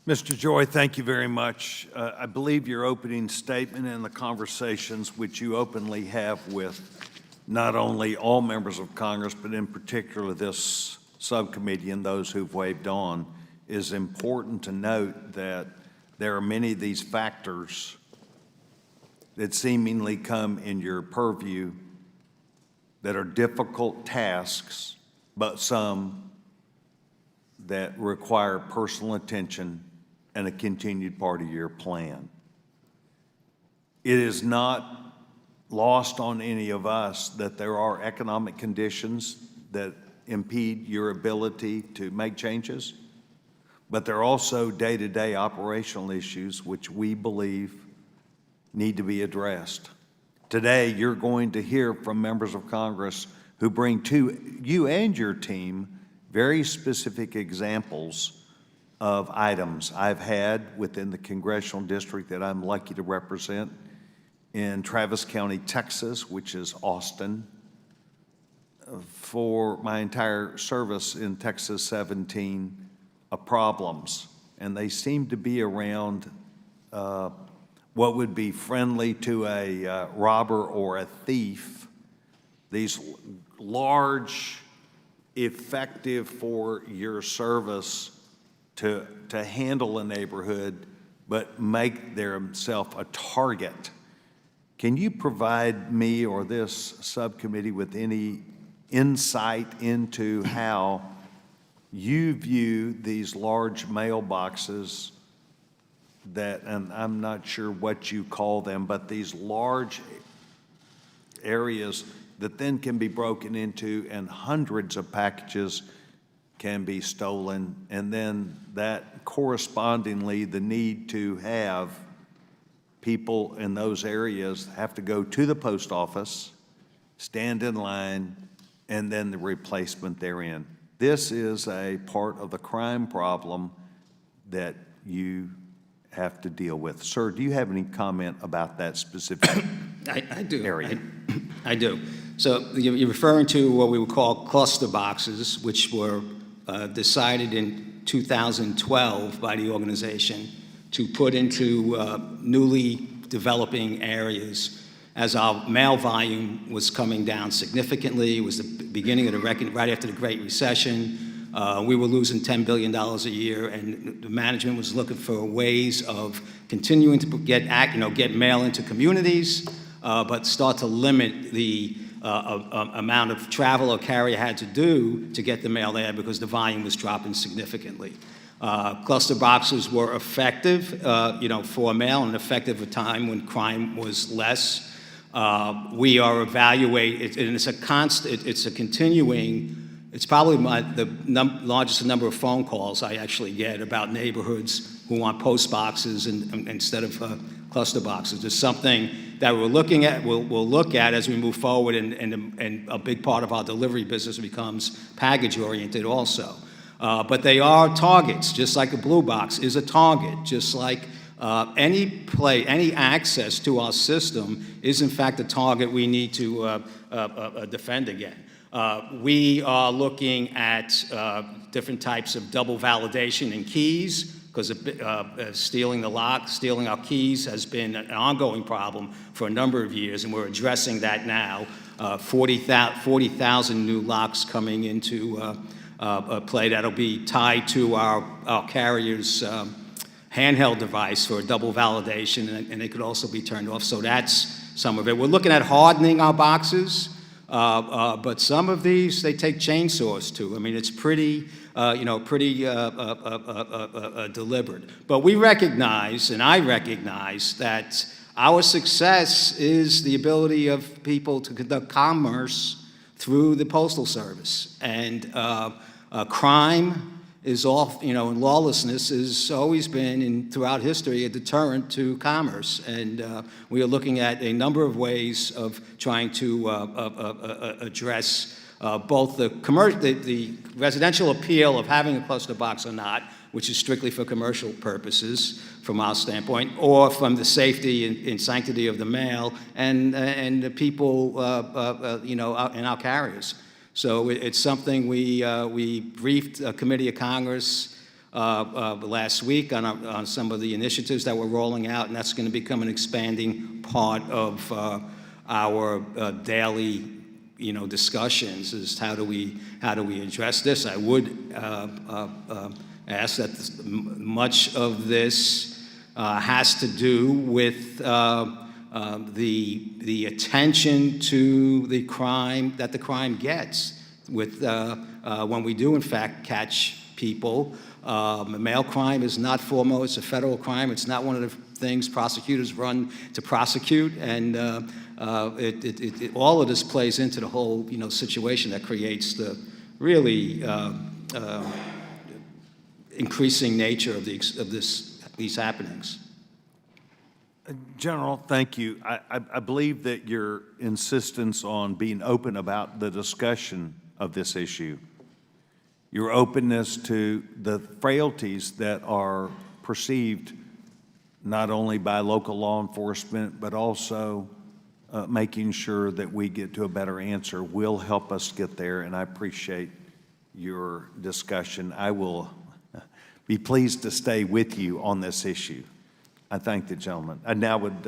Mr. Joy, thank you very much. I believe your opening statement and the conversations which you openly have with not only all members of Congress, but in particular this subcommittee and those who've waved on, is important to note that there are many of these factors that seemingly come in your purview that are difficult tasks, but some that require personal attention and a continued part of your plan. It is not lost on any of us that there are economic conditions that impede your ability to make changes, but there are also day-to-day operational issues which we believe need to be addressed. Today, you're going to hear from members of Congress who bring to you and your team very specific examples of items I've had within the congressional district that I'm lucky to represent in Travis County, Texas, which is Austin. For my entire service in Texas 17 problems, and they seem to be around what would be friendly to a robber or a thief. These large, effective for your service to handle a neighborhood, but make themselves a target. Can you provide me or this subcommittee with any insight into how you view these large mailboxes that, and I'm not sure what you call them, but these large areas that then can be broken into and hundreds of packages can be stolen, and then that correspondingly the need to have people in those areas have to go to the post office, stand in line, and then the replacement therein. This is a part of the crime problem that you have to deal with. Sir, do you have any comment about that specific I do. area? I do. So you're referring to what we would call cluster boxes, which were decided in 2012 by the organization to put into newly developing areas as our mail volume was coming down significantly. It was the beginning of the right after the Great Recession. We were losing $10 billion a year, and the management was looking for ways of continuing to get mail into communities, but start to limit the amount of travel a carrier had to do to get the mail there because the volume was dropping significantly. Cluster boxes were effective, for mail, and effective at a time when crime was less. We are evaluating, and it's a continuing. It's probably the largest number of phone calls I actually get about neighborhoods who want post boxes instead of cluster boxes. It's something that we're looking at. We'll look at as we move forward, and a big part of our delivery business becomes package oriented also. But they are targets, just like a blue box is a target, just like any access to our system is in fact a target we need to defend again. We are looking at different types of double validation in keys, because stealing our keys has been an ongoing problem for a number of years, and we're addressing that now. 40,000 new locks coming into play that'll be tied to our carrier's handheld device for a double validation, and it could also be turned off. So that's some of it. We're looking at hardening our boxes, but some of these, they take chainsaws to. I mean, it's pretty deliberate. But we recognize, and I recognize, that our success is the ability of people to conduct commerce through the Postal Service. And crime is and lawlessness has always been, throughout history, a deterrent to commerce. And we are looking at a number of ways of trying to address both the residential appeal of having a cluster box or not, which is strictly for commercial purposes from our standpoint, or from the safety and sanctity of the mail and the people, and our carriers. So it's something we briefed a committee of Congress last week on some of the initiatives that we're rolling out, and that's going to become an expanding part of our daily, discussions. Is how do we address this? I would ask that much of this has to do with the attention to the crime that the crime gets. With when we do in fact catch people, mail crime is not foremost a federal crime. It's not one of the things prosecutors run to prosecute, and all of this plays into the whole situation that creates the really increasing nature of these happenings. General, thank you. I believe that your insistence on being open about the discussion of this issue, your openness to the frailties that are perceived not only by local law enforcement, but also making sure that we get to a better answer will help us get there, and I appreciate your discussion. I will be pleased to stay with you on this issue. I thank the gentleman. I now would